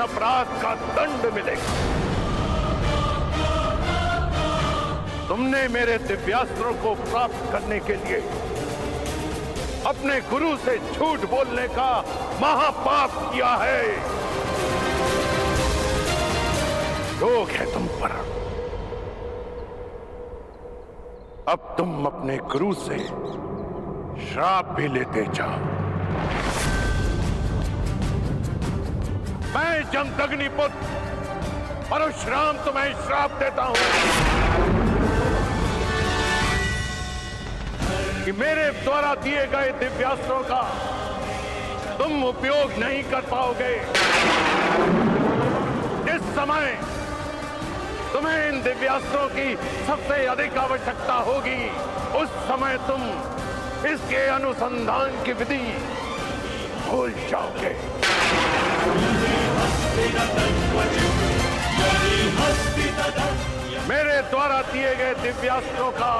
अपराध का दंड मिलेगा। तुमने मेरे दिव्यास्त्रों को प्राप्त करने के लिए अपने गुरु से झूठ बोलने का महापाप किया है। रोग है तुम पर। अब तुम अपने गुरु से श्राप भी लेते जाओ। मैं जमदग्नि पुत्र परशुराम तुम्हें श्राप देता हूं कि मेरे द्वारा दिए गए दिव्यास्त्रों का तुम उपयोग नहीं कर पाओगे। इस समय तुम्हें इन दिव्यास्त्रों की सबसे अधिक आवश्यकता होगी। उस समय तुम इसके अनुसंधान की विधि भूल जाओगे। मेरे द्वारा दिए गए दिव्यास्त्रों का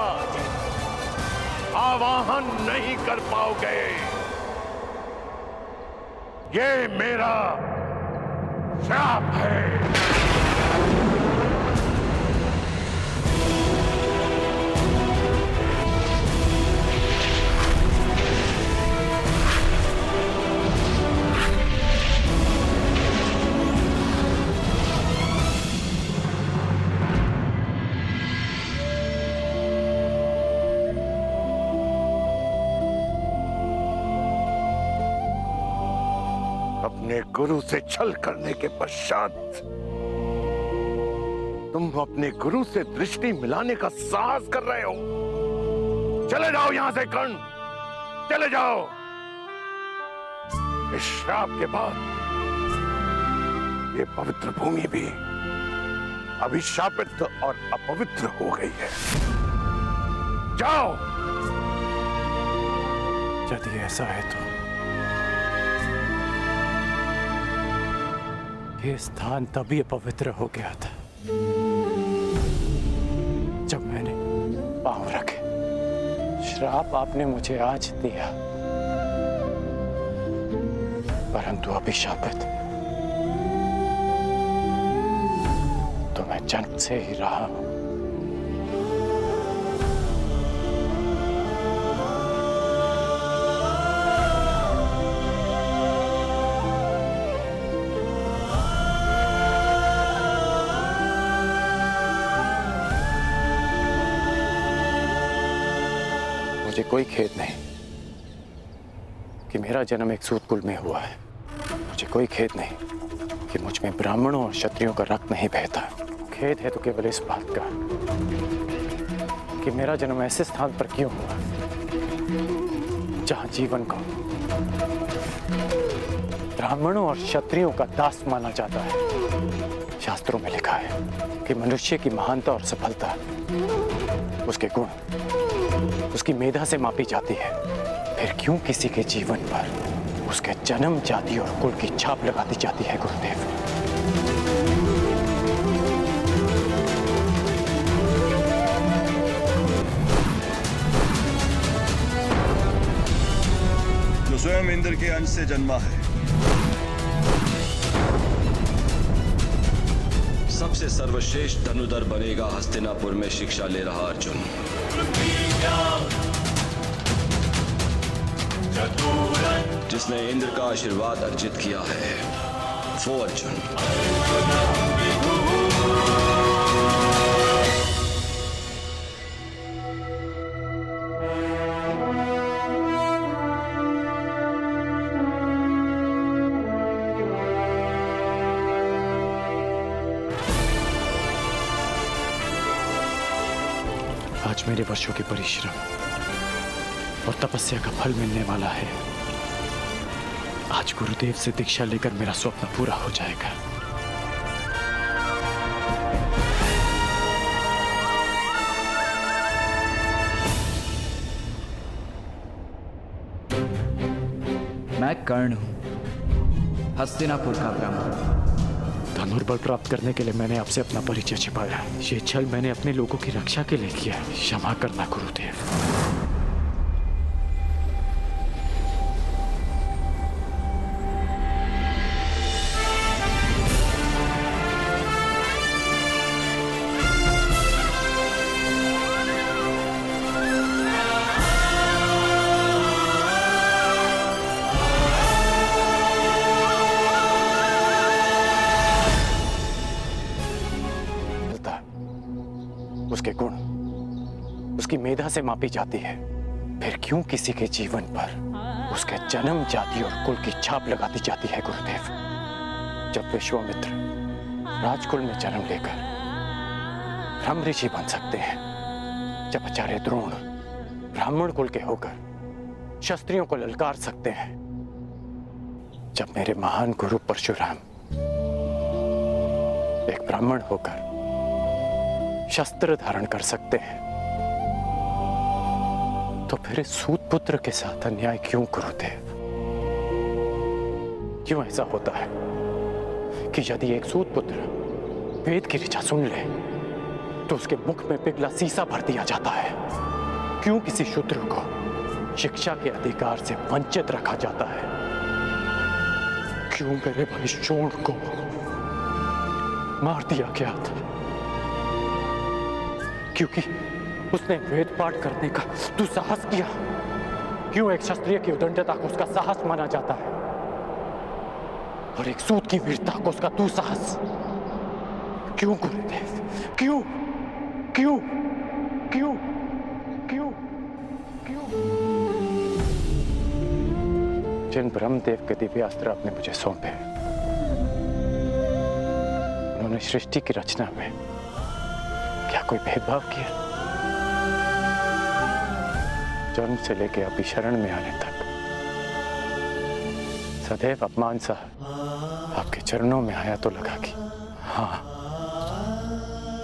आवाहन नहीं कर पाओगे। ये मेरा श्राप है। अपने गुरु से छल करने के पश्चात तुम अपने गुरु से दृष्टि मिलाने का साहस कर रहे हो। चले जाओ यहां से कर्ण, चले जाओ। इस श्राप के बाद ये पवित्र भूमि भी अभिशापित और अपवित्र हो गई है। जाओ। यदि ऐसा है तो ये स्थान तभी अपवित्र हो गया था जब मैंने पांव रखे। श्राप आपने मुझे आज दिया, परंतु अभिशापित तो मैं जन्म से ही रहा हूं। मुझे कोई खेद नहीं कि मेरा जन्म एक सूत कुल में हुआ है। मुझे कोई खेद नहीं कि मुझ में ब्राह्मणों और क्षत्रियों का रक्त नहीं बहता। खेद है तो केवल इस बात का कि मेरा जन्म ऐसे स्थान पर क्यों हुआ जहां जीवन को ब्राह्मणों और क्षत्रियों का दास माना जाता है। शास्त्रों में लिखा है कि मनुष्य की महानता और सफलता उसके गुण, उसकी मेधा से मापी जाती है। फिर क्यों किसी के जीवन पर उसके जन्म, जाति और कुल की छाप लगा दी जाती है गुरुदेव? जो स्वयं इंद्र के अंश से जन्मा है, सबसे सर्वश्रेष्ठ धनुधर बनेगा हस्तिनापुर में शिक्षा ले रहा अर्जुन। जिसने इंद्र का आशीर्वाद अर्जित किया है वो अर्जुन। आज मेरे वर्षों के परिश्रम और तपस्या का फल मिलने वाला है। आज गुरुदेव से दीक्षा लेकर मेरा स्वप्न पूरा हो जाएगा। मैं कर्ण हूं, हस्तिनापुर का ब्राह्मण। धनुर्बल प्राप्त करने के लिए मैंने आपसे अपना परिचय छिपाया। ये छल मैंने अपने लोगों की रक्षा के लिए किया। क्षमा करना गुरुदेव। उसके गुण उसकी मेधा से मापी जाती है, फिर क्यों किसी के जीवन पर उसके जन्म, जाति और कुल की छाप लगाती जाती है गुरुदेव? जब विश्वामित्र राजकुल में जन्म लेकर ब्रह्म ऋषि बन सकते हैं, जब आचार्य द्रोण ब्राह्मण कुल के होकर क्षत्रियों को ललकार सकते हैं, जब मेरे महान गुरु परशुराम एक ब्राह्मण होकर शस्त्र धारण कर सकते हैं, तो फिर इस सूत पुत्र के साथ अन्याय क्यों गुरुदेव? क्यों ऐसा होता है कि यदि एक सूत पुत्र वेद की ऋचा सुन ले तो उसके मुख में पिघला सीसा भर दिया जाता है? क्यों किसी शूद्र को शिक्षा के अधिकार से वंचित रखा जाता है? क्यों मेरे भाई शोण को मार दिया गया था? क्योंकि उसने वेद पाठ करने का दुस्साहस किया। क्यों एक क्षत्रिय की उदंडता को उसका साहस माना जाता है और एक सूत की वीरता को उसका दुस्साहस? क्यों गुरुदेव? क्यों क्यों क्यों क्यों क्यों? जिन ब्रह्मदेव के दिव्यास्त्र आपने मुझे सौंपे, उन्होंने सृष्टि की रचना में क्या कोई भेदभाव किया? जन्म से लेके अभी शरण में आने तक सदैव अपमान सा आपके चरणों में आया तो लगा कि हाँ,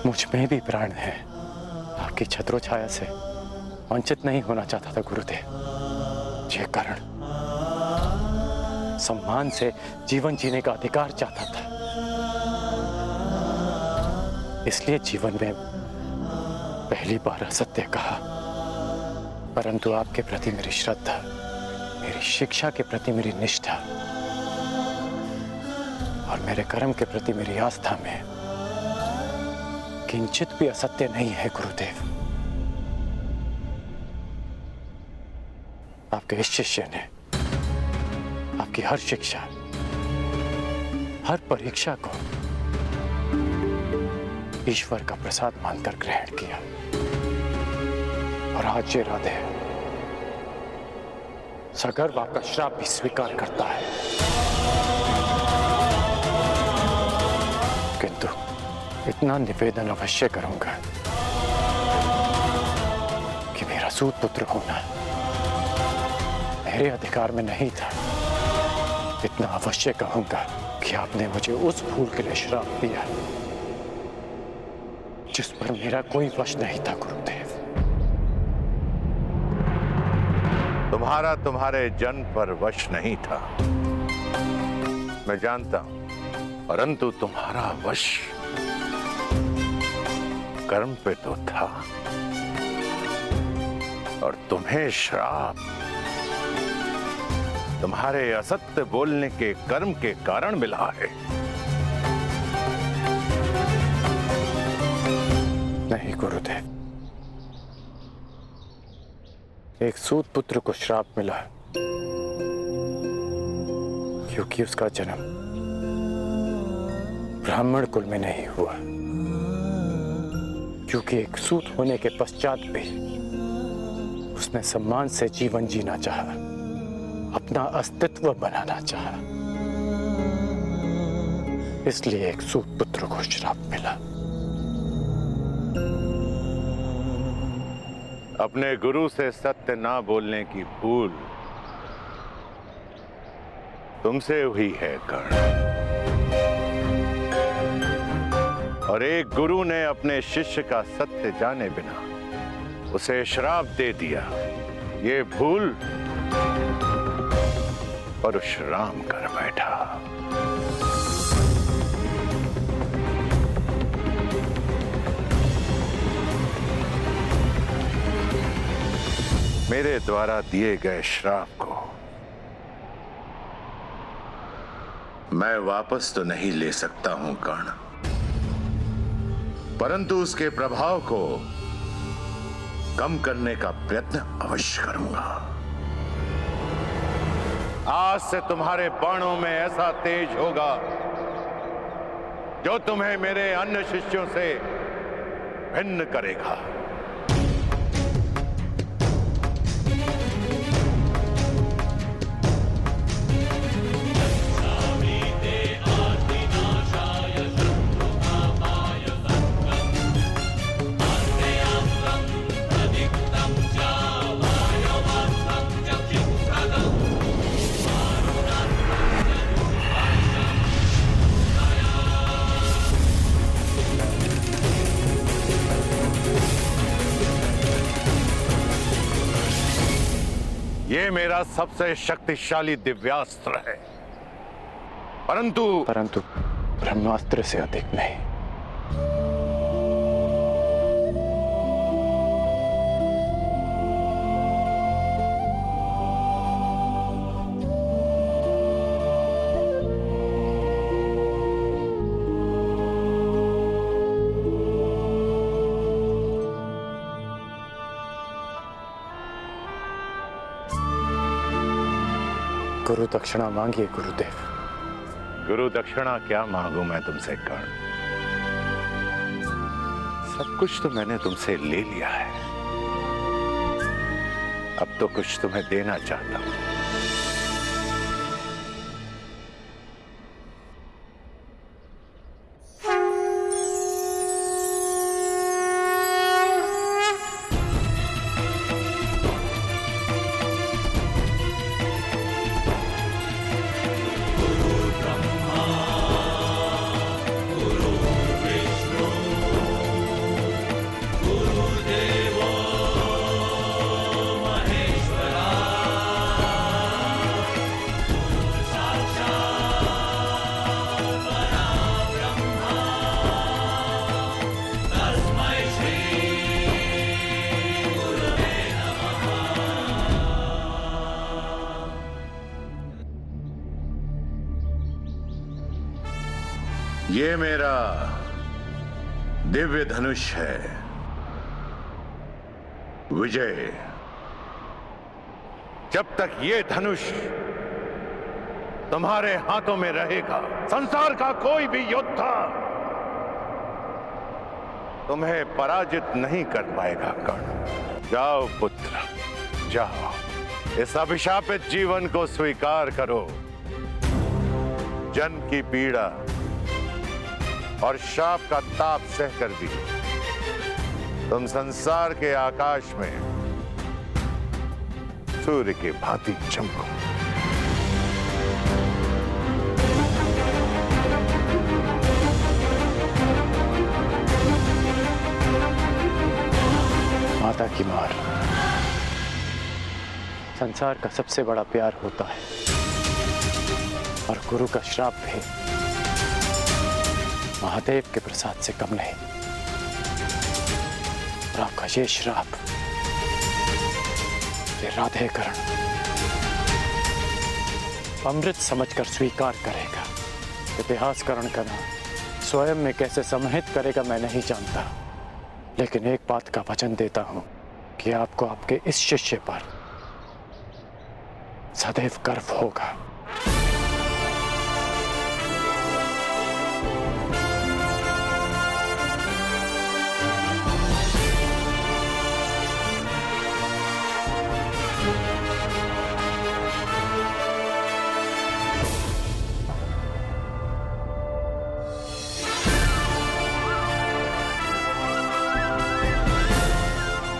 मुझ में भी प्राण है। आपकी छत्रो छाया से वंचित नहीं होना चाहता था गुरुदेव। ये कारण सम्मान से जीवन जीने का अधिकार चाहता था, इसलिए जीवन में पहली बार असत्य कहा। परंतु आपके प्रति मेरी श्रद्धा, मेरी शिक्षा के प्रति मेरी निष्ठा और मेरे कर्म के प्रति मेरी आस्था में किंचित भी असत्य नहीं है गुरुदेव। आपके इस शिष्य ने आपकी हर शिक्षा, हर परीक्षा को ईश्वर का प्रसाद मानकर ग्रहण किया और आज ये राधे सगर्व आपका श्राप भी स्वीकार करता है। किंतु इतना निवेदन अवश्य करूंगा कि मेरा सूत पुत्र होना मेरे अधिकार में नहीं था। इतना अवश्य कहूंगा कि आपने मुझे उस भूल के लिए श्राप दिया जिस पर मेरा कोई वश नहीं था गुरुदेव। तुम्हारा तुम्हारे जन्म पर वश नहीं था, मैं जानता हूं, परंतु तुम्हारा वश कर्म पे तो था और तुम्हें श्राप तुम्हारे असत्य बोलने के कर्म के कारण मिला है। नहीं गुरुदेव, एक सूत पुत्र को श्राप मिला क्योंकि उसका जन्म ब्राह्मण कुल में नहीं हुआ, क्योंकि एक सूत होने के पश्चात भी उसने सम्मान से जीवन जीना चाहा, अपना अस्तित्व बनाना चाहा, इसलिए एक सूत पुत्र को श्राप मिला। अपने गुरु से सत्य ना बोलने की भूल तुमसे हुई है कर्ण, और एक गुरु ने अपने शिष्य का सत्य जाने बिना उसे श्राप दे दिया। ये भूल परशुराम कर बैठा। मेरे द्वारा दिए गए श्राप को मैं वापस तो नहीं ले सकता हूं कर्ण, परंतु उसके प्रभाव को कम करने का प्रयत्न अवश्य करूंगा। आज से तुम्हारे बाणों में ऐसा तेज होगा जो तुम्हें मेरे अन्य शिष्यों से भिन्न करेगा। ये मेरा सबसे शक्तिशाली दिव्यास्त्र है, परंतु ब्रह्मास्त्र से अधिक नहीं। गुरु दक्षिणा मांगिए गुरुदेव। गुरु दक्षिणा क्या मांगू मैं तुमसे कर्ण? सब कुछ तो मैंने तुमसे ले लिया है, अब तो कुछ तुम्हें देना चाहता हूं। ये मेरा दिव्य धनुष है, विजय। जब तक ये धनुष तुम्हारे हाथों में रहेगा, संसार का कोई भी योद्धा तुम्हें पराजित नहीं कर पाएगा कर्ण। जाओ पुत्र, जाओ, इस अभिशापित जीवन को स्वीकार करो। जन्म की पीड़ा और शाप का ताप सहकर भी तुम संसार के आकाश में सूर्य के भांति चमको। माता की मार संसार का सबसे बड़ा प्यार होता है, और गुरु का श्राप भी महादेव के प्रसाद से कम नहीं। और आपका ये श्राप, ये राधेकरण अमृत समझकर स्वीकार करेगा। इतिहासकरण का नाम स्वयं में कैसे सम्मिलित करेगा मैं नहीं जानता, लेकिन एक बात का वचन देता हूं कि आपको आपके इस शिष्य पर सदैव गर्व होगा।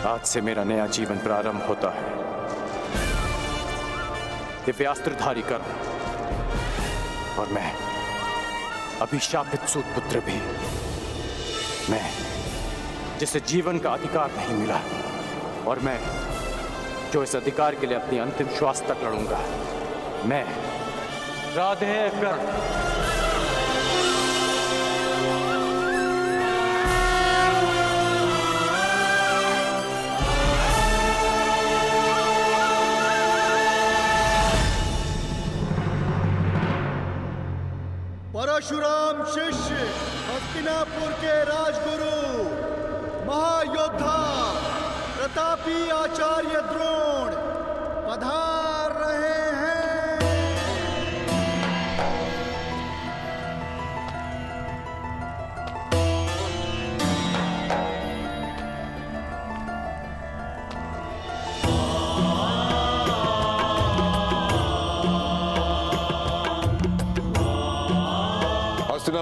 आज से मेरा नया जीवन प्रारंभ होता है। दिव्यास्त्रधारी कर्ण, और मैं अभिशापित सूत पुत्र भी, मैं जिसे जीवन का अधिकार नहीं मिला, और मैं जो इस अधिकार के लिए अपनी अंतिम श्वास तक लड़ूंगा। मैं राधेकर्ण। परशुराम शिष्य, हस्तिनापुर के राजगुरु, महायोद्धा, प्रतापी आचार्य द्रोण पधार रहे हैं।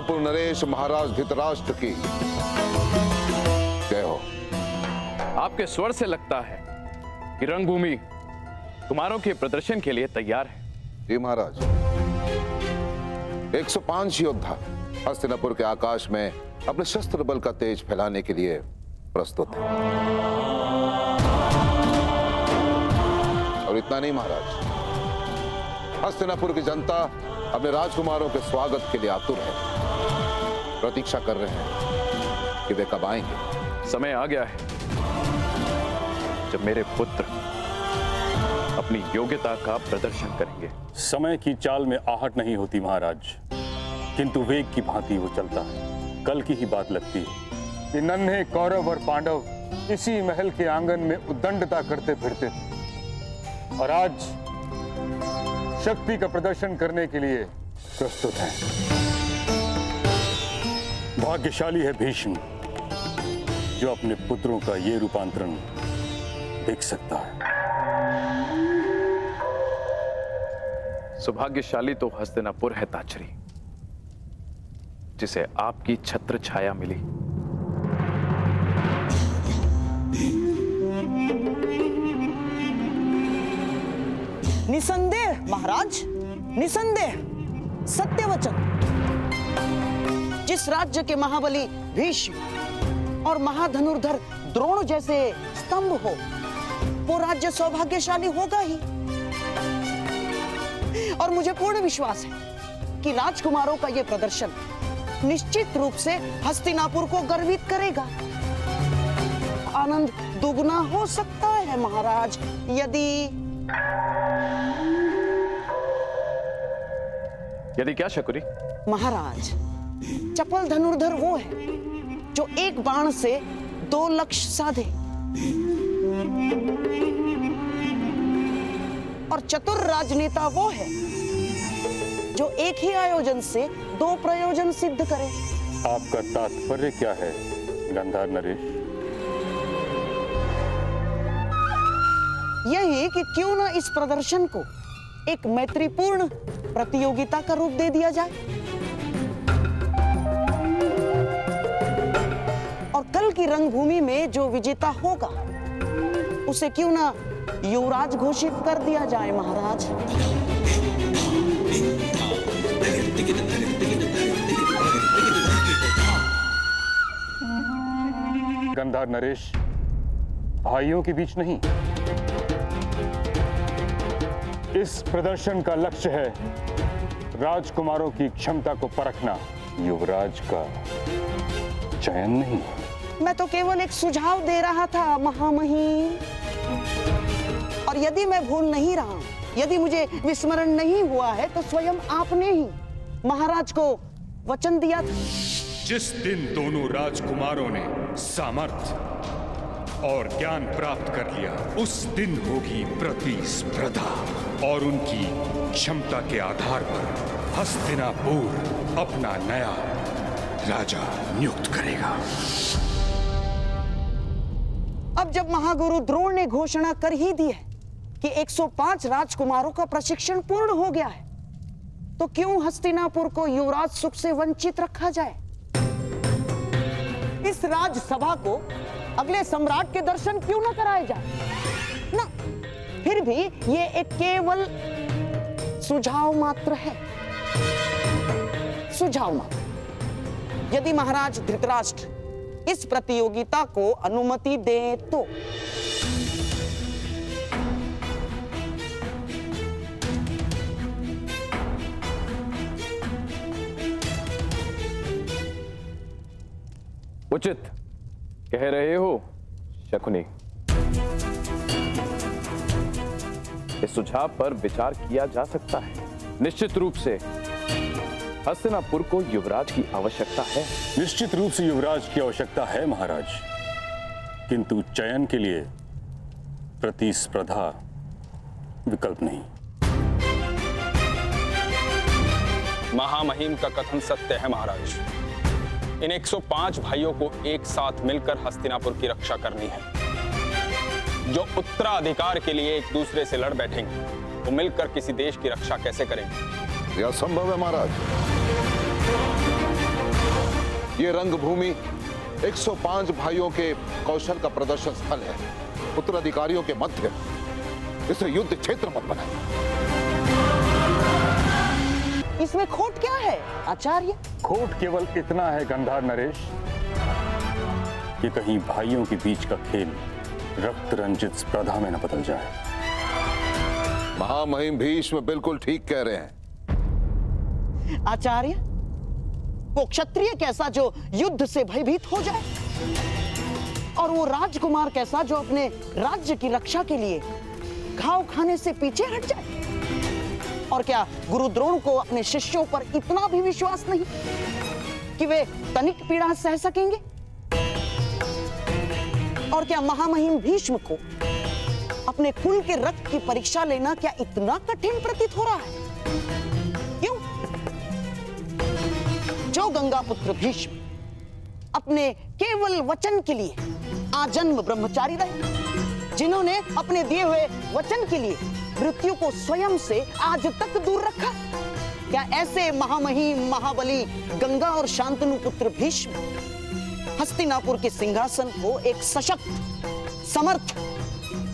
हस्तिनापुर नरेश महाराज धृतराष्ट्र की जय हो। आपके स्वर से लगता है कि रंगभूमि कुमारों के प्रदर्शन के लिए तैयार है। जी महाराज, 105 योद्धा हस्तिनापुर के आकाश में अपने शस्त्र बल का तेज फैलाने के लिए प्रस्तुत है। और इतना नहीं महाराज, हस्तिनापुर की जनता अपने राजकुमारों के स्वागत के लिए आतुर है, प्रतीक्षा कर रहे हैं कि वे कब आएंगे। समय आ गया है जब मेरे पुत्र अपनी योग्यता का प्रदर्शन करेंगे। समय की चाल में आहट नहीं होती महाराज, किंतु वेग की भांति वो चलता है। कल की ही बात लगती है कि नन्हे कौरव और पांडव इसी महल के आंगन में उद्दंडता करते फिरते थे, और आज शक्ति का प्रदर्शन करने के लिए प्रस्तुत हैं। भाग्यशाली है भीष्म जो अपने पुत्रों का ये रूपांतरण देख सकता है। सौभाग्यशाली तो हस्तिनापुर है ताचरी, जिसे आपकी छत्र छाया मिली। निसंदेह महाराज, निसंदेह, सत्य वचन। जिस राज्य के महाबली भीष्म और महाधनुर्धर द्रोण जैसे स्तंभ हो, वो राज्य सौभाग्यशाली होगा ही। और मुझे पूर्ण विश्वास है कि राजकुमारों का यह प्रदर्शन निश्चित रूप से हस्तिनापुर को गर्वित करेगा। आनंद दुगना हो सकता है महाराज, यदि क्या शकुनी? महाराज, चपल धनुर्धर वो है जो एक बाण से 2 लक्ष्य साधे, और चतुर राजनेता वो है जो एक ही आयोजन से 2 प्रयोजन सिद्ध करे। आपका तात्पर्य क्या है गंधार नरेश? यही कि क्यों न इस प्रदर्शन को एक मैत्रीपूर्ण प्रतियोगिता का रूप दे दिया जाए, और कल की रंगभूमि में जो विजेता होगा उसे क्यों न युवराज घोषित कर दिया जाए महाराज। गंधार नरेश, भाइयों के बीच नहीं, इस प्रदर्शन का लक्ष्य है राजकुमारों की क्षमता को परखना, युवराज का चयन नहीं। मैं तो केवल एक सुझाव दे रहा था महामहिम, और यदि मैं भूल नहीं रहा, यदि मुझे विस्मरण नहीं हुआ है, तो स्वयं आपने ही महाराज को वचन दिया था। जिस दिन दोनों राजकुमारों ने सामर्थ्य और ज्ञान प्राप्त कर लिया, उस दिन होगी प्रतिस्पर्धा, और उनकी क्षमता के आधार पर हस्तिनापुर अपना नया राजा नियुक्त करेगा। अब जब महागुरु द्रोण ने घोषणा कर ही दी है कि 105 राजकुमारों का प्रशिक्षण पूर्ण हो गया है, तो क्यों हस्तिनापुर को युवराज सुख से वंचित रखा जाए? इस राजसभा को अगले सम्राट के दर्शन क्यों न कराए जाए? ना, फिर भी ये एक केवल सुझाव मात्र है, सुझाव मात्र। यदि महाराज धृतराष्ट्र इस प्रतियोगिता को अनुमति दे तो। उचित कह रहे हो शकुनी। इस सुझाव पर विचार किया जा सकता है। निश्चित रूप से हस्तिनापुर को युवराज की आवश्यकता है। निश्चित रूप से युवराज की आवश्यकता है महाराज, किंतु चयन के लिए प्रतिस्पर्धा विकल्प नहीं। महामहिम का कथन सत्य है महाराज। इन 105 भाइयों को एक साथ मिलकर हस्तिनापुर की रक्षा करनी है। जो उत्तराधिकार के लिए एक दूसरे से लड़ बैठेंगे, वो मिलकर किसी देश की रक्षा कैसे करेंगे? यह संभव है महाराज। ये रंगभूमि 105 भाइयों के कौशल का प्रदर्शन स्थल है, उत्तराधिकारियों के मध्य। इसे युद्ध क्षेत्र मत बनाए। इसमें खोट क्या है आचार्य? खोट केवल इतना है गंधार नरेश कि कहीं भाइयों के बीच का खेल रक्त रंजित स्पर्धा में न बदल जाए। महामहिम भीष्म बिल्कुल ठीक कह रहे हैं। आचार्य, वो क्षत्रिय कैसा जो युद्ध से भयभीत हो जाए, और वो राजकुमार कैसा जो अपने राज्य की रक्षा के लिए घाव खाने से पीछे हट जाए? और क्या गुरु द्रोण को अपने शिष्यों पर इतना भी विश्वास नहीं कि वे तनिक पीड़ा सह सकेंगे? और क्या महामहिम भीष्म को अपने कुल के रक्त की परीक्षा लेना क्या इतना कठिन प्रतीत हो रहा है? क्यों? जो गंगा पुत्र भीष्म अपने केवल वचन के लिए आजन्म ब्रह्मचारी रहे, जिन्होंने अपने दिए हुए वचन के लिए मृत्यु को स्वयं से आज तक दूर रखा, क्या ऐसे महामहिम महाबली गंगा और शांतनु पुत्र भीष्म हस्तिनापुर के सिंहासन को एक सशक्त, समर्थ,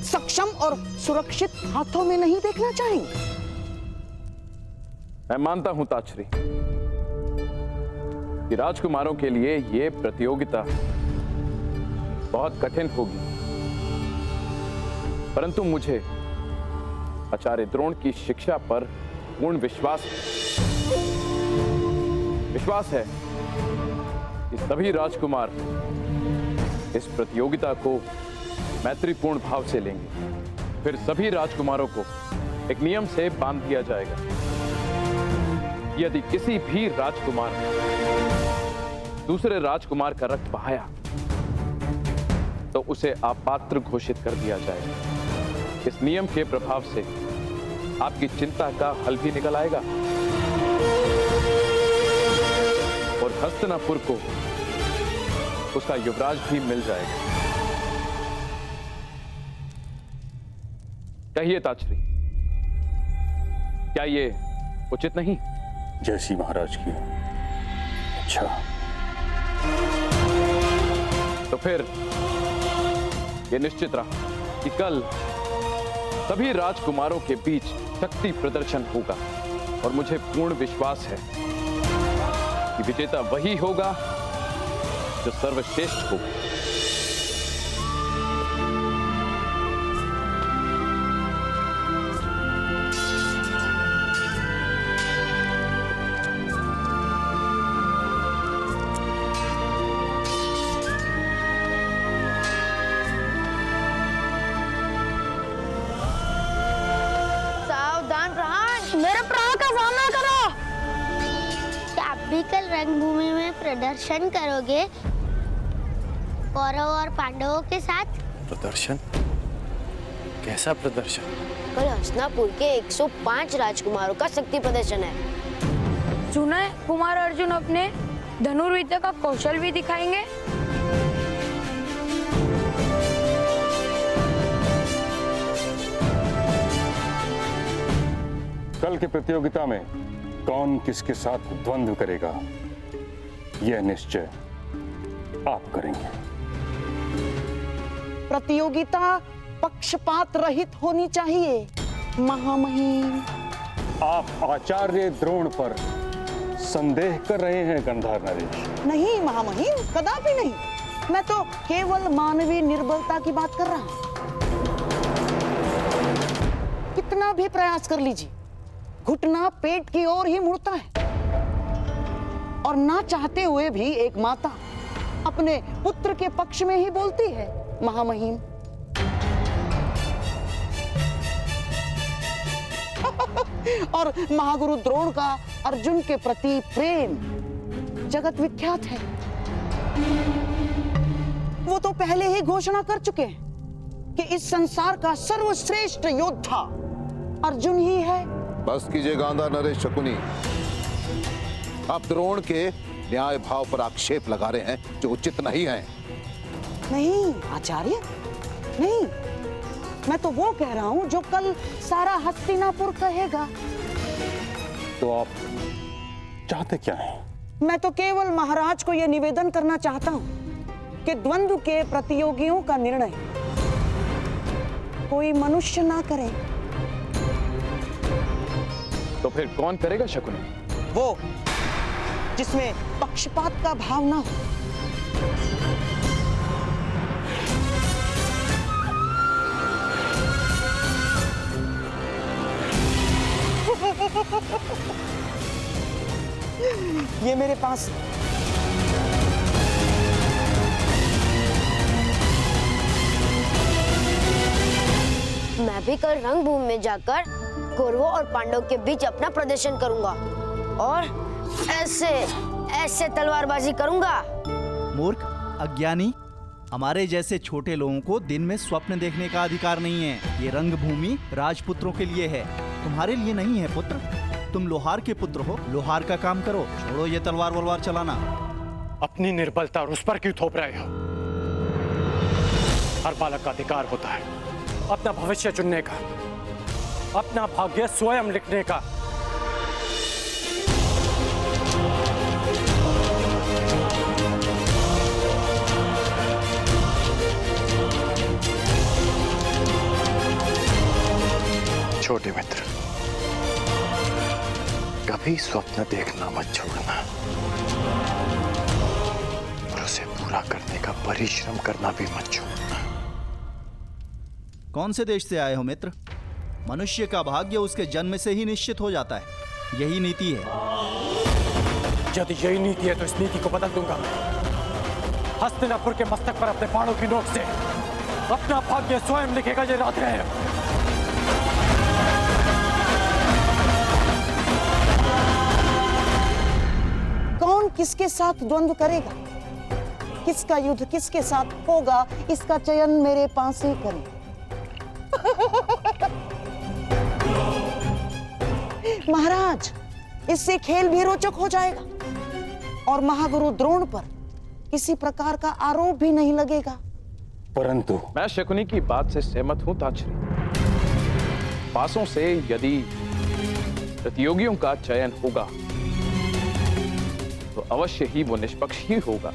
सक्षम और सुरक्षित हाथों में नहीं देखना चाहेंगे? मैं मानता हूं ताचरी कि राजकुमारों के लिए यह प्रतियोगिता बहुत कठिन होगी, परंतु मुझे आचार्य द्रोण की शिक्षा पर पूर्ण विश्वास है कि सभी राजकुमार इस प्रतियोगिता को मैत्रीपूर्ण भाव से लेंगे। फिर सभी राजकुमारों को एक नियम से बांध दिया जाएगा। यदि किसी भी राजकुमार ने दूसरे राजकुमार का रक्त बहाया तो उसे अपात्र घोषित कर दिया जाएगा। इस नियम के प्रभाव से आपकी चिंता का हल भी निकल आएगा और हस्तिनापुर को उसका युवराज भी मिल जाएगा। कहिए ताचरी, क्या ये उचित नहीं? जैसी महाराज की। अच्छा, तो फिर ये निश्चित रहा कि कल सभी राजकुमारों के बीच शक्ति प्रदर्शन होगा और मुझे पूर्ण विश्वास है कि विजेता वही होगा जो सर्वश्रेष्ठ होगा। कल रंगभूमि में प्रदर्शन करोगे कौरव और पांडवों के साथ? प्रदर्शन? कैसा प्रदर्शन? कल हस्तिनापुर के 105 राजकुमारों का शक्ति प्रदर्शन है। सुना है कुमार अर्जुन अपने धनुर्विद्या का कौशल भी दिखाएंगे। कल की प्रतियोगिता में कौन किसके साथ द्वंद्व करेगा, यह निश्चय आप करेंगे। प्रतियोगिता पक्षपात रहित होनी चाहिए महामहिम। आप आचार्य द्रोण पर संदेह कर रहे हैं गंधार नरेश। नहीं महामहिम, कदापि नहीं। मैं तो केवल मानवीय निर्बलता की बात कर रहा हूं। कितना भी प्रयास कर लीजिए, घुटना पेट की ओर ही मुड़ता है और ना चाहते हुए भी एक माता अपने पुत्र के पक्ष में ही बोलती है महामहिम। और महागुरु द्रोण का अर्जुन के प्रति प्रेम जगत विख्यात है। वो तो पहले ही घोषणा कर चुके हैं कि इस संसार का सर्वश्रेष्ठ योद्धा अर्जुन ही है। बस कीजिए गांधार नरेश शकुनी, आप द्रोण के न्याय भाव पर आक्षेप लगा रहे हैं जो उचित नहीं है। नहीं आचार्य, नहीं, मैं तो वो कह रहा हूं जो कल सारा हस्तिनापुर कहेगा। तो आप चाहते क्या हैं? मैं तो केवल महाराज को यह निवेदन करना चाहता हूं कि द्वंद्व के प्रतियोगियों का निर्णय कोई मनुष्य ना करे। तो फिर कौन करेगा शकुनी? वो जिसमें पक्षपात का भाव ना हो। ये मेरे पास मैं भी कल रंगभूमि में जाकर कौरवों और पांडवों के बीच अपना प्रदर्शन करूंगा और ऐसे ऐसे तलवारबाजी करूंगा। मूर्ख, अज्ञानी, हमारे जैसे छोटे लोगों को दिन में स्वप्न देखने का अधिकार नहीं है। ये रंगभूमि राजपुत्रों के लिए है, तुम्हारे लिए नहीं है पुत्र। तुम लोहार के पुत्र हो, लोहार का काम करो, छोड़ो ये तलवार वलवार चलाना। अपनी निर्बलता और उस पर क्यों थोप रहे हो? हर बालक का अधिकार होता है अपना भविष्य चुनने का, अपना भाग्य स्वयं लिखने का। छोटे मित्र, कभी स्वप्न देखना मत छोड़ना और उसे पूरा करने का परिश्रम करना भी मत छोड़ना। कौन से देश से आए हो मित्र? मनुष्य का भाग्य उसके जन्म से ही निश्चित हो जाता है, यही नीति है। यदि यही नीति है तो इस नीति को बदल दूंगा मैं। हस्तिनापुर के मस्तक पर अपने बाणों की नोक से अपना भाग्य स्वयं लिखेगा ये राधे है। कौन किसके साथ द्वंद्व करेगा, किसका युद्ध किसके साथ होगा, इसका चयन मेरे पास ही करें। महाराज, इससे खेल भी रोचक हो जाएगा और महागुरु द्रोण पर किसी प्रकार का आरोप भी नहीं लगेगा। परंतु मैं शकुनी की बात से सहमत हूं ताक्षरी। पासों से यदि प्रतियोगियों का चयन होगा तो अवश्य ही वो निष्पक्ष ही होगा।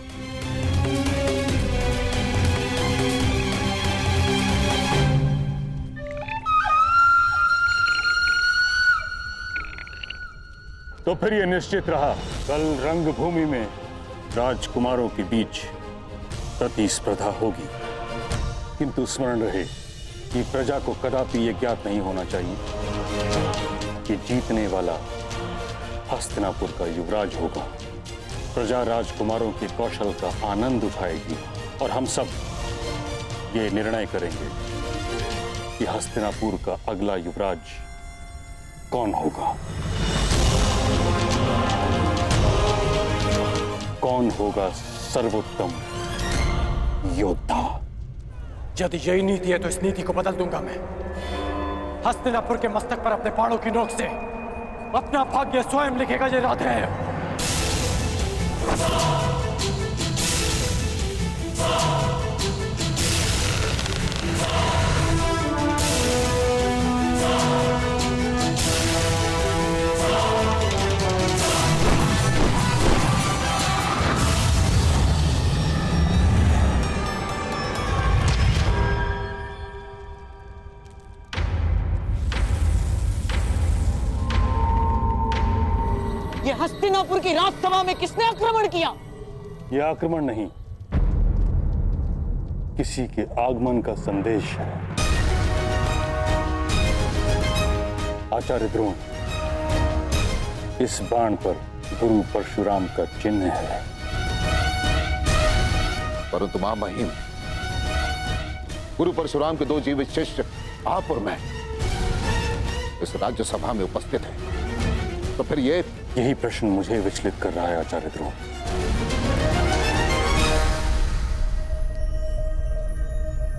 तो फिर यह निश्चित रहा, कल रंगभूमि में राजकुमारों के बीच प्रतिस्पर्धा होगी। किंतु स्मरण रहे कि प्रजा को कदापि यह ज्ञात नहीं होना चाहिए कि जीतने वाला हस्तिनापुर का युवराज होगा। प्रजा राजकुमारों के कौशल का आनंद उठाएगी और हम सब ये निर्णय करेंगे कि हस्तिनापुर का अगला युवराज कौन होगा, कौन होगा सर्वोत्तम योद्धा। यदि यही नीति है तो इस नीति को बदल दूंगा मैं। हस्तिनापुर के मस्तक पर अपने बाणों की नोक से अपना भाग्य स्वयं लिखेगा ये राधे है। ये हस्तिनापुर की राजसभा में किसने आक्रमण किया? यह आक्रमण नहीं, किसी के आगमन का संदेश है। आचार्य द्रोण, इस बाण पर गुरु परशुराम का चिन्ह है। परंतु महामहिम, गुरु परशुराम के 2 जीवित शिष्य आप और मैं इस राज्यसभा में उपस्थित हैं। तो फिर यही प्रश्न मुझे विचलित कर रहा है आचार्य द्रोण।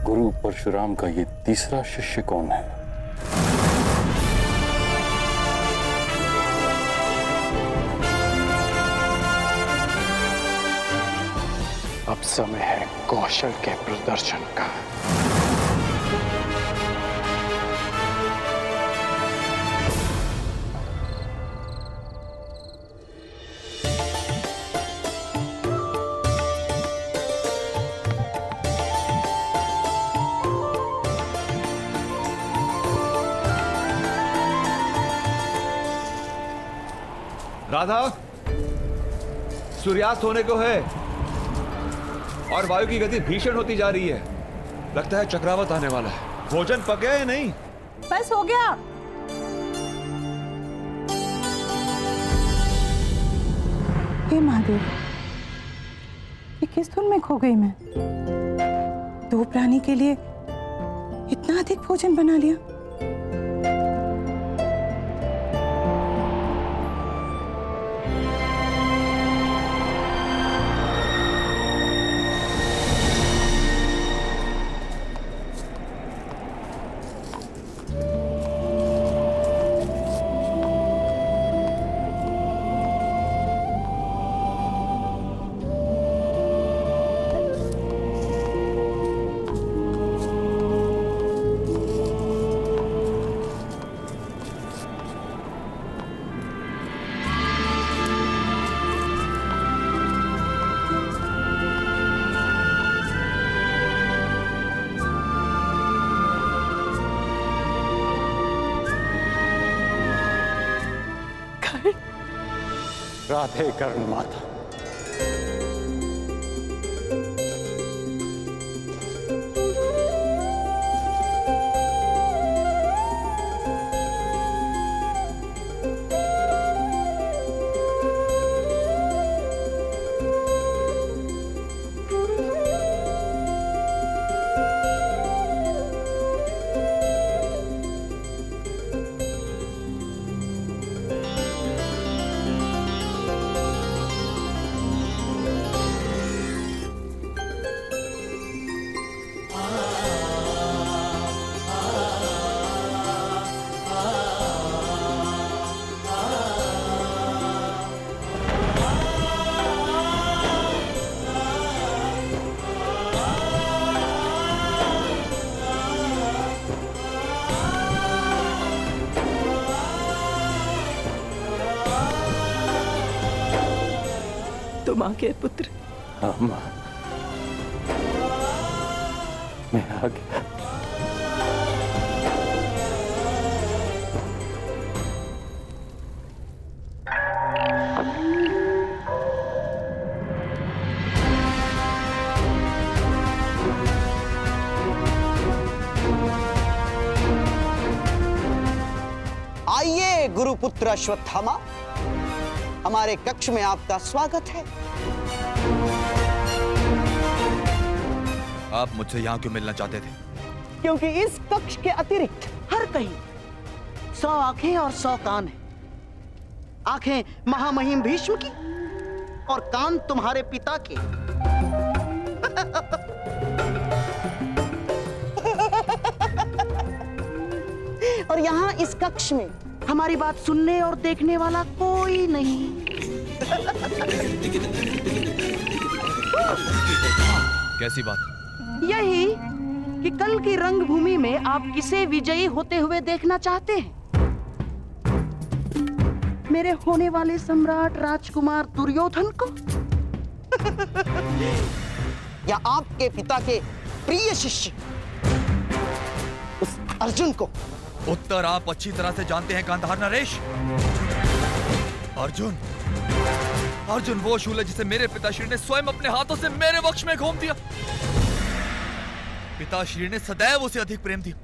गुरु परशुराम का ये तीसरा शिष्य कौन है? अब समय है कौशल के प्रदर्शन का। राधा, सूर्यास्त होने को है और वायु की गति भीषण होती जा रही है। लगता है चक्रवात आने वाला है। भोजन पक गया या नहीं? बस हो गया। हे महादेव, ये किस धुन में खो गई मैं? 2 प्राणी के लिए इतना अधिक भोजन बना लिया। राधे कर्ण माता। तुम आ गए पुत्र। हाँ माँ, मैं आ गया। आइए गुरुपुत्र अश्वत्थामा, हमारे कक्ष में आपका स्वागत है। आप मुझसे यहाँ क्यों मिलना चाहते थे? क्योंकि इस कक्ष के अतिरिक्त हर कहीं 100 आंखें और 100 कान हैं। आंखें महामहिम भीष्म की और कान तुम्हारे पिता के। और यहाँ इस कक्ष में हमारी बात सुनने और देखने वाला कोई नहीं। कैसी बात? यही कि कल की रंगभूमि में आप किसे विजयी होते हुए देखना चाहते हैं? मेरे होने वाले सम्राट राजकुमार दुर्योधन को या आपके पिता के प्रिय शिष्य उस अर्जुन को? उत्तर आप अच्छी तरह से जानते हैं गांधार नरेश। अर्जुन, अर्जुन वो शूल है जिसे मेरे पिताश्री ने स्वयं अपने हाथों से मेरे वक्ष में घोंप दिया। पिताश्री ने सदैव उसे अधिक प्रेम दिया,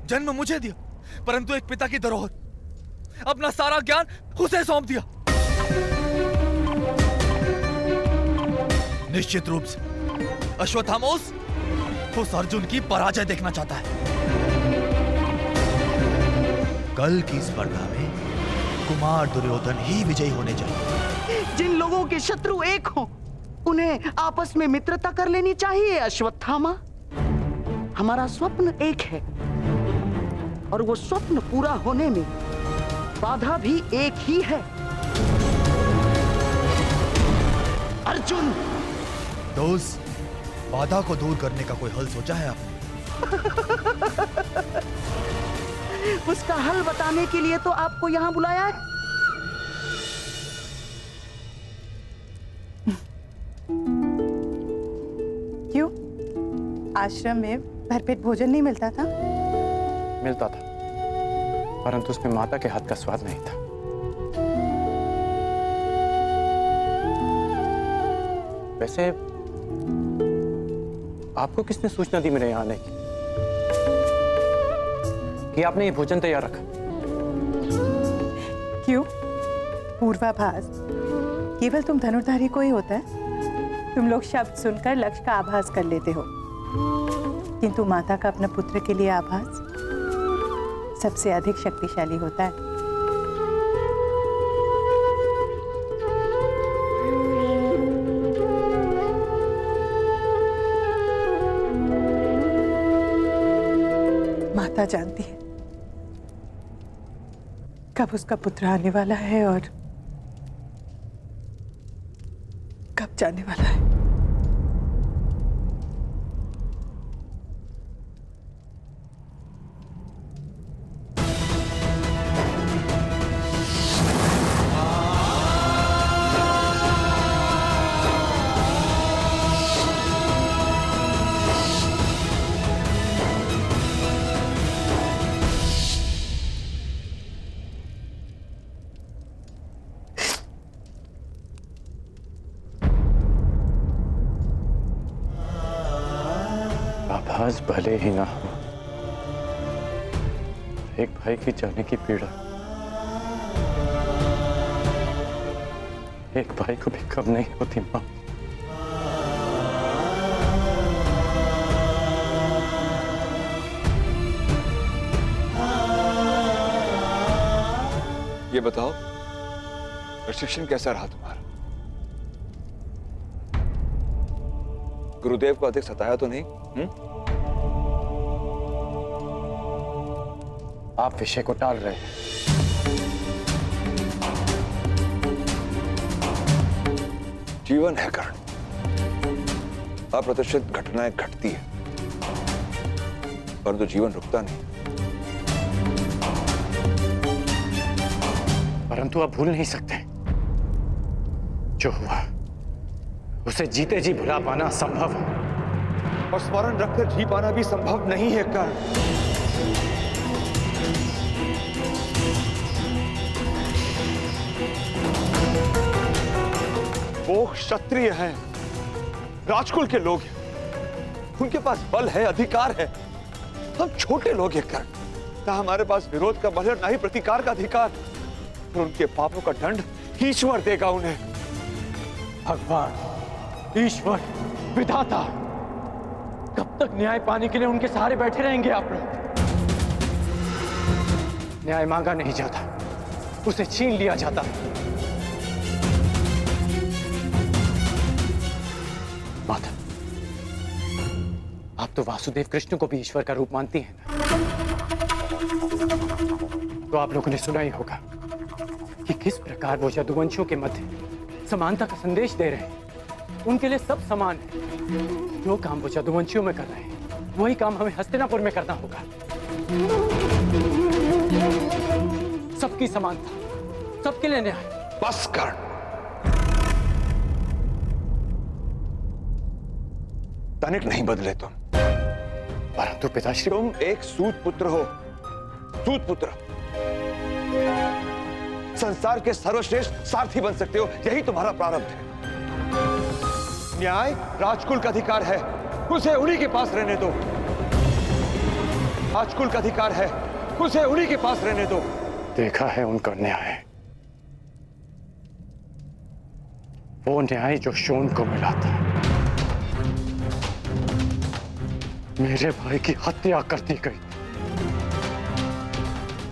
जन्म मुझे दिया, परंतु एक पिता की धरोहर, अपना सारा ज्ञान उसे सौंप दिया। निश्चित रूप से अश्वत्थामा उस अर्जुन की पराजय देखना चाहता है। कल की स्पर्धा में कुमार दुर्योधन ही विजयी होने चाहिए। जिन लोगों के शत्रु एक हों, उन्हें आपस में मित्रता कर लेनी चाहिए अश्वत्थामा। हमारा स्वप्न एक है और वो स्वप्न पूरा होने में बाधा भी एक ही है। अर्जुन, तो उस बाधा को दूर करने का कोई हल सोचा है आपने? उसका हल बताने के लिए तो आपको यहां बुलाया है। क्यों? आश्रम में भरपेट भोजन नहीं मिलता था? मिलता था, परंतु उसमें माता के हाथ का स्वाद नहीं था। वैसे आपको किसने सूचना दी मेरे यहाँ आने की कि आपने ये भोजन तैयार रखा? क्यों? पूर्वाभास केवल तुम धनुर्धारी को ही होता है। तुम लोग शब्द सुनकर लक्ष्य का आभास कर लेते हो, किंतु माता का अपने पुत्र के लिए आभास सबसे अधिक शक्तिशाली होता है। माता जानती है कब उसका पुत्र आने वाला है और कब जाने वाला है। आभास भले ही ना हो, एक भाई की जाने की पीड़ा एक भाई को भी कम नहीं होती मां। ये बताओ, प्रशिक्षण कैसा रहा तुम्हारा? गुरुदेव को अधिक सताया तो नहीं? आप विषय को टाल रहे हैं। जीवन है कर्ण, अप्रत्याशित घटनाएं घटती है, परंतु जीवन रुकता नहीं। परंतु आप भूल नहीं सकते, जो हुआ उसे जीते जी भुला पाना संभव है, और स्मरण रखकर जी पाना भी संभव नहीं है कर्ण। वो क्षत्रिय हैं, राजकुल के लोग हैं, उनके पास बल है, अधिकार है। हम छोटे लोग हैं कर्ण, ना हमारे पास विरोध का बल है, ना ही प्रतिकार का अधिकार। और उनके पापों का दंड ईश्वर देगा उन्हें। भगवान, ईश्वर, विधाता, कब तक न्याय पाने के लिए उनके सहारे बैठे रहेंगे आप लोग? न्याय मांगा नहीं जाता, उसे छीन लिया जाता। माता, आप तो वासुदेव कृष्ण को भी ईश्वर का रूप मानती हैं ना? तो आप लोगों ने सुना ही होगा कि किस प्रकार वो यदुवंशियों के मध्य समानता का संदेश दे रहे हैं। उनके लिए सब समान है। जो काम वो यदुवंशियों में कर रहे हैं, वही काम हमें हस्तिनापुर में करना होगा। सबकी समानता, सबके लिए न्याय। बस कर। तनिक नहीं बदले तुम, परंतु पिताश्री, तुम एक सूत पुत्र हो, सूत पुत्र। संसार के सर्वश्रेष्ठ सारथी बन सकते हो, यही तुम्हारा प्रारब्ध है। न्याय राजकुल का अधिकार है, उसे उन्हीं के पास रहने दो। राजकुल का अधिकार है, उसे उन्हीं के पास रहने दो। देखा है उनका न्याय, वो न्याय जो शोन को मिला था। मेरे भाई की हत्या कर दी गई,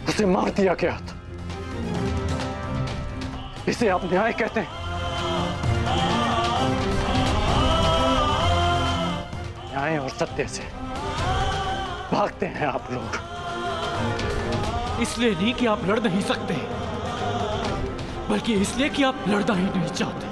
उसे मार दिया गया था। इसे आप न्याय कहते हैं? न्याय और सत्य से भागते हैं आप लोग। इसलिए नहीं कि आप लड़ नहीं सकते, बल्कि इसलिए कि आप लड़ना ही नहीं चाहते।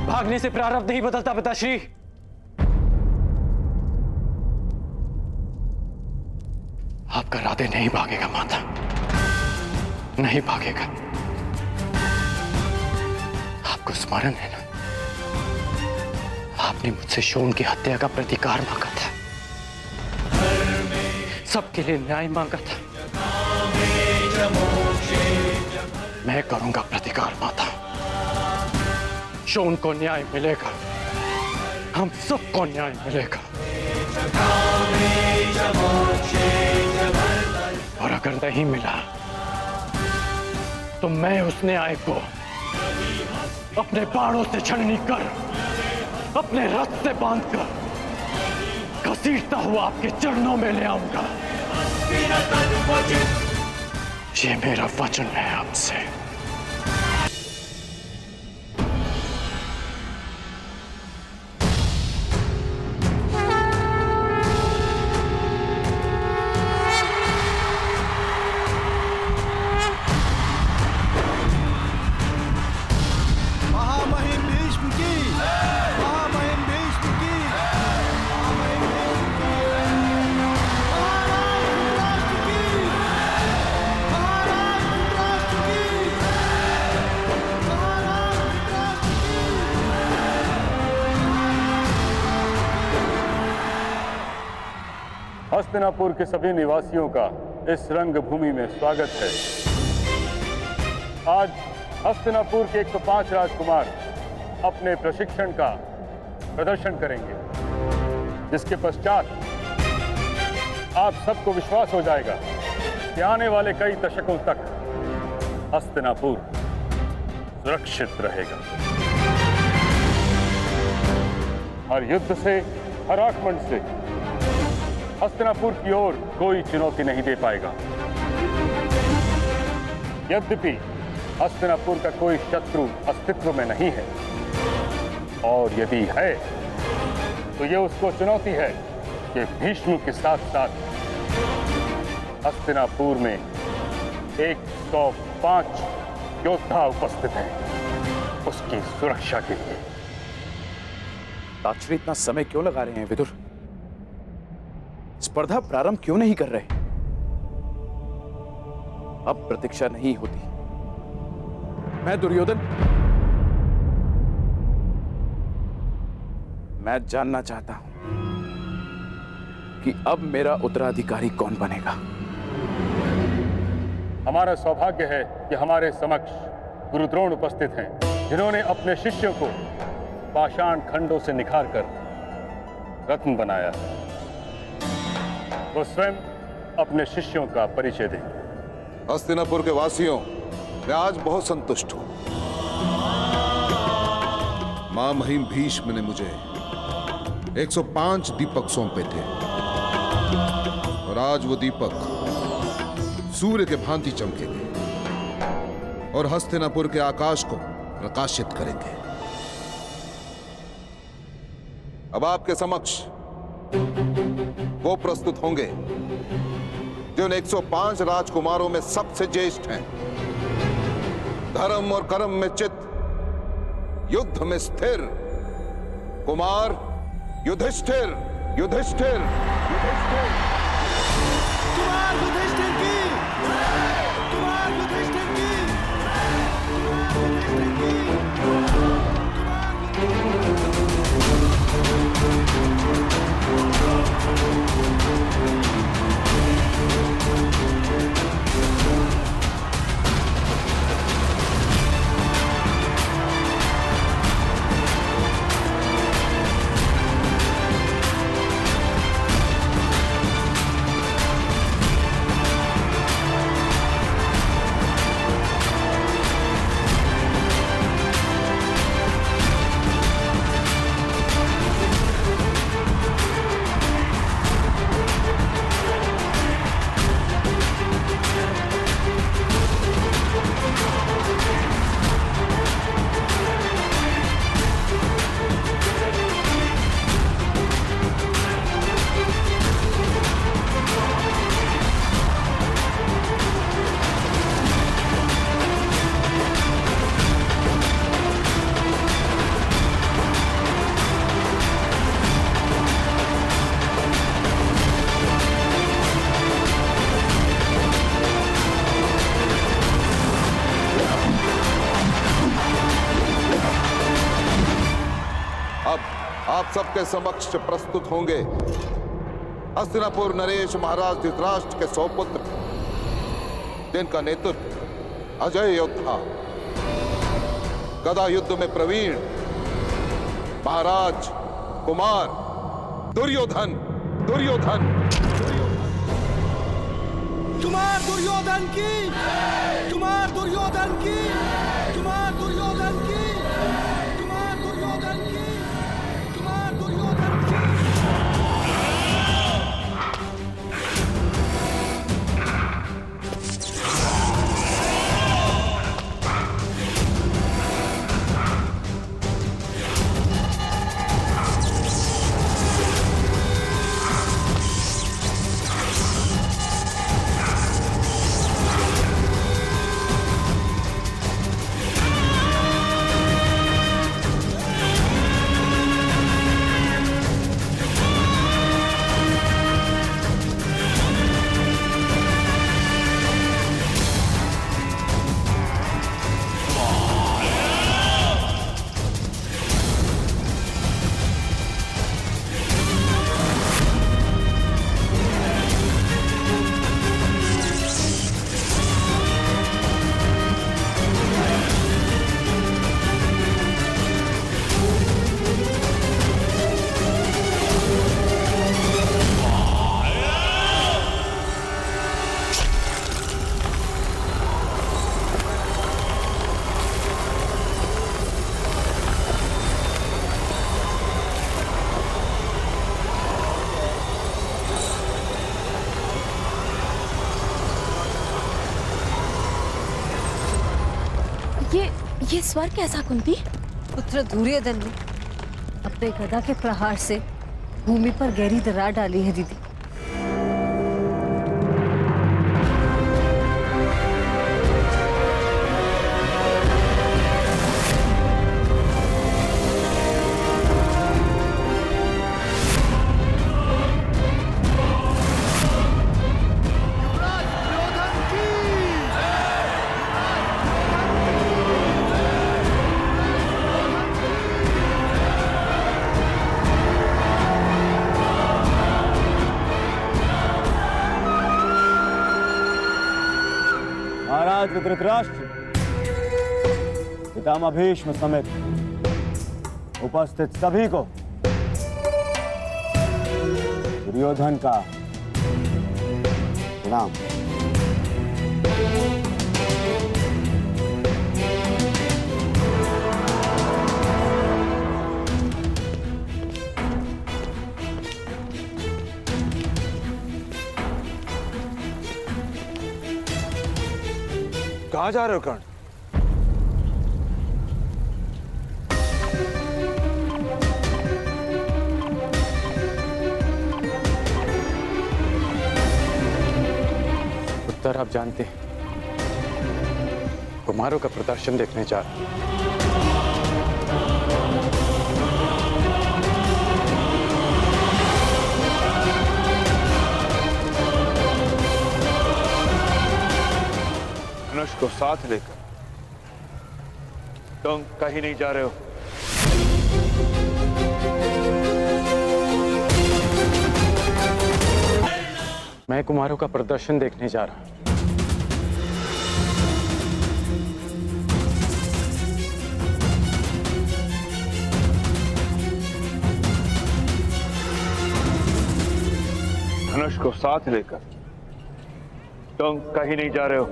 भागने से प्रारब्ध नहीं बदलता पिताश्री। आपका राधे नहीं भागेगा माता, नहीं भागेगा। आपको स्मरण है ना, आपने मुझसे शोन की हत्या का प्रतिकार मांगा था। सबके लिए न्याय मांगा था। मैं करूंगा प्रतिकार माता। शोन को न्याय मिलेगा, हम सबको न्याय मिलेगा। और अगर नहीं मिला तो मैं उस न्याय को अपने बाणों से छलनी कर, अपने रथ से बांधकर घसीटता हुआ आपके चरणों में ले आऊंगा। ये मेरा वचन है आपसे। महामहिम भीष्म की, महामहिम भीष्म की, महामहिम भीष्म की, महाराज धृतराष्ट्र की, महाराज धृतराष्ट्र की, महाराज धृतराष्ट्र की। हस्तिनापुर के सभी निवासियों का इस रंगभूमि में स्वागत है। आज हस्तिनापुर के 105 राजकुमार अपने प्रशिक्षण का प्रदर्शन करेंगे, जिसके पश्चात आप सबको विश्वास हो जाएगा कि आने वाले कई दशकों तक हस्तिनापुर सुरक्षित रहेगा। हर युद्ध से, हर आक्रमण से हस्तिनापुर की ओर कोई चुनौती नहीं दे पाएगा। यद्यपि हस्तिनापुर का कोई शत्रु अस्तित्व में नहीं है, और यदि है तो ये उसको चुनौती है कि भीष्म के साथ साथ हस्तिनापुर में 105 योद्धा उपस्थित हैं उसकी सुरक्षा के लिए। ताक्षरी इतना समय क्यों लगा रहे हैं विदुर? स्पर्धा प्रारंभ क्यों नहीं कर रहे? अब प्रतीक्षा नहीं होती। मैं दुर्योधन, मैं जानना चाहता हूं कि अब मेरा उत्तराधिकारी कौन बनेगा। हमारा सौभाग्य है कि हमारे समक्ष गुरु द्रोण उपस्थित हैं, जिन्होंने अपने शिष्यों को पाषाण खंडों से निखारकर रत्न बनाया है। वो स्वयं अपने शिष्यों का परिचय देंगे। हस्तिनापुर के वासियों, मैं आज बहुत संतुष्ट हूं। महामहिम भीष्म ने मुझे 105 दीपक सौंपे थे, और आज वो दीपक सूर्य के भांति चमकेंगे और हस्तिनापुर के आकाश को प्रकाशित करेंगे। अब आपके समक्ष वो प्रस्तुत होंगे जो उन 105 राजकुमारों में सबसे ज्येष्ठ हैं, धर्म और कर्म में चित, युद्ध में स्थिर कुमार युधिष्ठिर। युधिष्ठिर, युधिष्ठिर, कुमार युधिष्ठिर की, कुमार युधिष्ठिर की, कुमार अब आप सबके समक्ष प्रस्तुत होंगे हस्तिनापुर नरेश महाराज धृतराष्ट्र के 100 पुत्र, जिनका नेतृत्व अजय योद्धा, गदा युद्ध में प्रवीण महाराज कुमार दुर्योधन दुर्योधन कुमार दुर्योधन की, कुमार दुर्योधन की, कुमार दुर्योधन की, कुमार दुर्योधन की, कुमार दुर्योधन की। ये स्वर कैसा कुंती? पुत्र दुर्योधन ने अपने गदा के प्रहार से भूमि पर गहरी दरार डाली है दीदी। महाराज धृतराष्ट्र, पितामह भीष्म समेत उपस्थित सभी को दुर्योधन का प्रणाम। कहां जा रहे हो कर्ण? उत्तर आप जानते हैं, कुमारों का प्रदर्शन देखने जा रहा हूं। धनुष को साथ लेकर तुम कहीं नहीं जा रहे हो। मैं कुमारों का प्रदर्शन देखने जा रहा हूं। धनुष को साथ लेकर तुम कहीं नहीं जा रहे हो।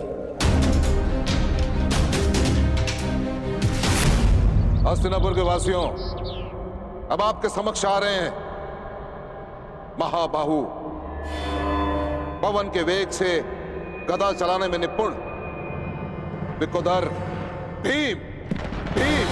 हस्तिनापुर के वासियों, अब आपके समक्ष आ रहे हैं महाबाहु, पवन के वेग से गदा चलाने में निपुण विकोधर भीम। भीम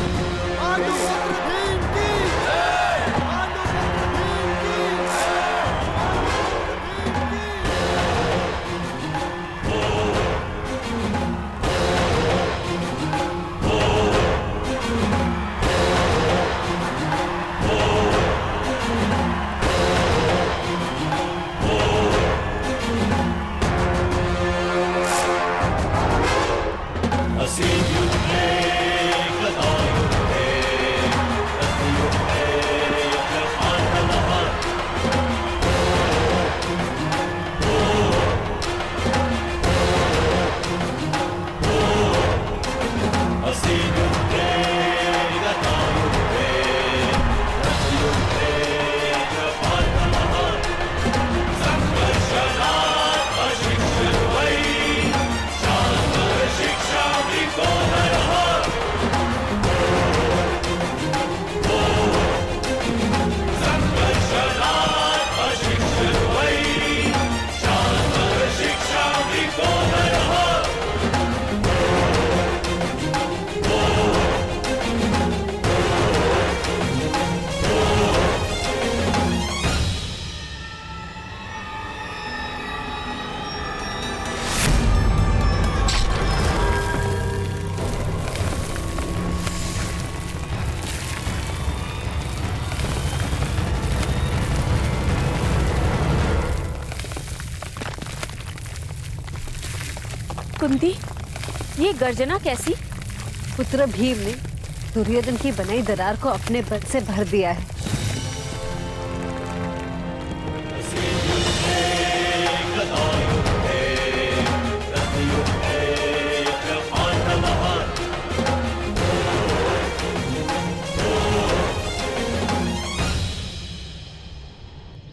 कुंती, ये गर्जना कैसी? पुत्र भीम ने दुर्योधन की बनाई दरार को अपने बल से भर दिया है।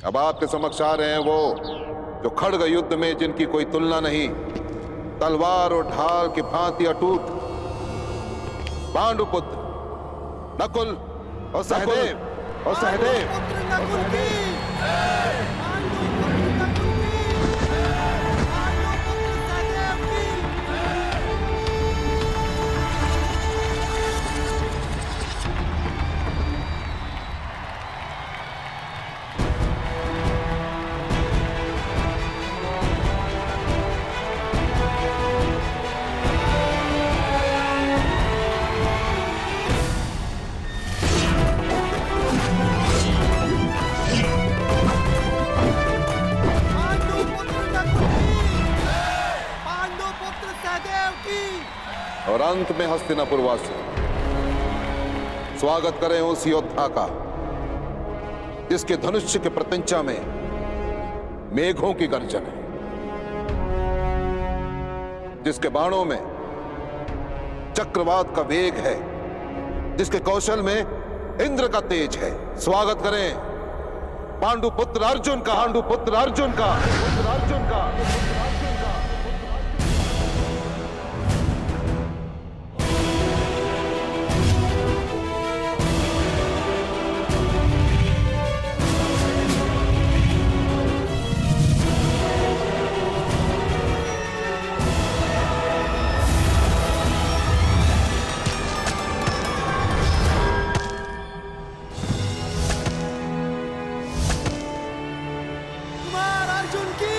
अब आपके समक्ष आ रहे हैं वो जो खड़ग युद्ध में जिनकी कोई तुलना नहीं, तलवार और ढाल की भांति अटूट, पांडुपुत्र नकुल और सहदेव और सहदेव। और अंत में हस्तिनापुर वासी स्वागत करें उस योद्धा का जिसके धनुष्य के प्रत्यंचा में मेघों की गर्जन है, जिसके बाणों में चक्रवात का वेग है, जिसके कौशल में इंद्र का तेज है। स्वागत करें पांडुपुत्र अर्जुन का, पांडुपुत्र अर्जुन का, अर्जुन का। कुमार अर्जुन की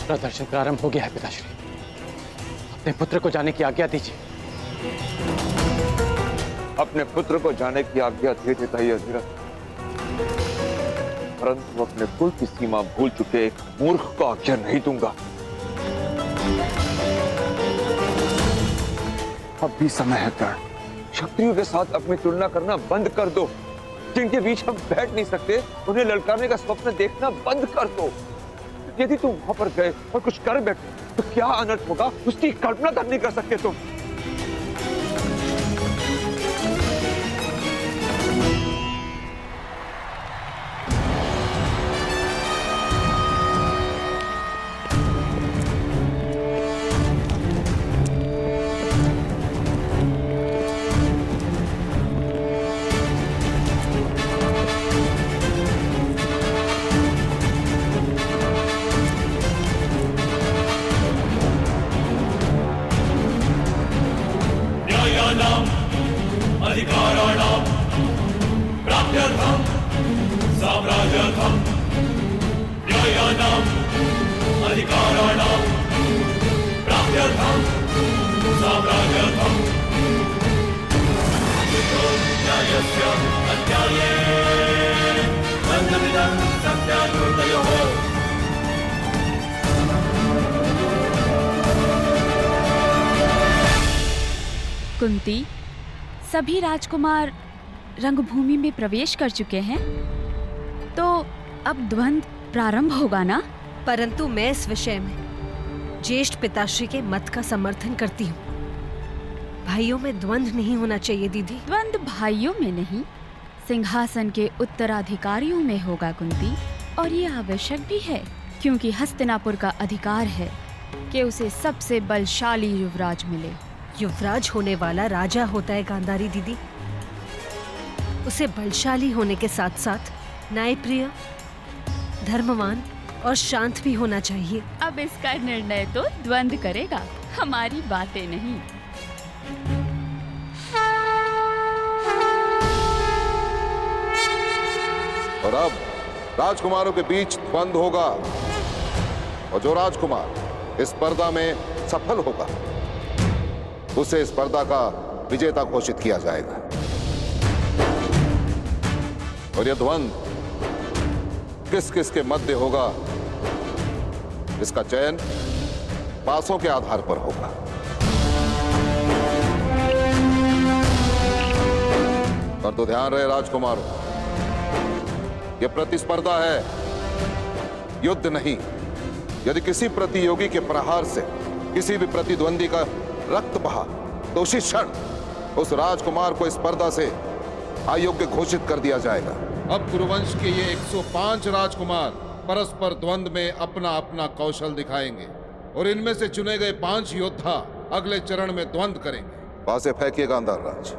प्रदर्शन प्रारंभ हो गया है पिताश्री। अपने पुत्र को जाने की आज्ञा दीजिए। अपने पुत्र को जाने की आज्ञा दे देता ही हजरत, परंतु अपने कुल की सीमा भूल चुके एक मूर्ख को आज्ञा नहीं दूंगा। अब भी समय है कर्ण, क्षत्रियों के साथ अपनी तुलना करना बंद कर दो। जिनके बीच हम बैठ नहीं सकते उन्हें ललकारने का स्वप्न देखना बंद कर दो। यदि तुम वहां पर गए और कुछ कर बैठे तो क्या अनर्थ होगा उसकी कल्पना तक नहीं कर सकते तुम। अधिकाराणां प्राप्त्यर्थं साम्राज्यर्थं न्यायानां अधिकाराणां प्राप्त्यर्थं साम्राज्यर्थं न्यायस्य अन्याये बन्धमिदं सत्याकृतयोः। कुंती, सभी राजकुमार रंगभूमि में प्रवेश कर चुके हैं, तो अब द्वंद्व प्रारंभ होगा ना? परंतु मैं इस विषय में ज्येष्ठ पिताश्री के मत का समर्थन करती हूँ। भाइयों में द्वंद्व नहीं होना चाहिए दीदी। द्वंद्व भाइयों में नहीं, सिंहासन के उत्तराधिकारियों में होगा कुंती। और ये आवश्यक भी है, क्योंकि हस्तिनापुर का अधिकार है कि उसे सबसे बलशाली युवराज मिले। युवराज होने वाला राजा होता है गांधारी दीदी। उसे बलशाली होने के साथ साथ न्यायप्रिय, धर्मवान और शांत भी होना चाहिए। अब इसका निर्णय तो द्वंद्व करेगा, हमारी बातें नहीं। और अब राजकुमारों के बीच द्वंद्व होगा, और जो राजकुमार इस स्पर्धा में सफल होगा उसे इस स्पर्धा का विजेता घोषित किया जाएगा। और यह द्वंद्व किस किस के मध्य होगा, इसका चयन पासों के आधार पर होगा। और तो ध्यान रहे राजकुमारों, यह प्रतिस्पर्धा है, युद्ध नहीं। यदि किसी प्रतियोगी के प्रहार से किसी भी प्रतिद्वंदी का रक्त बहा तो उसी क्षण उस राजकुमार को स्पर्धा से अयोग्य घोषित कर दिया जाएगा। अब कुरुवंश के ये 105 राजकुमार परस्पर द्वंद्व में अपना अपना कौशल दिखाएंगे, और इनमें से चुने गए 5 योद्धा अगले चरण में द्वंद्व करेंगे। वहां से फेंकिए गांधार राज।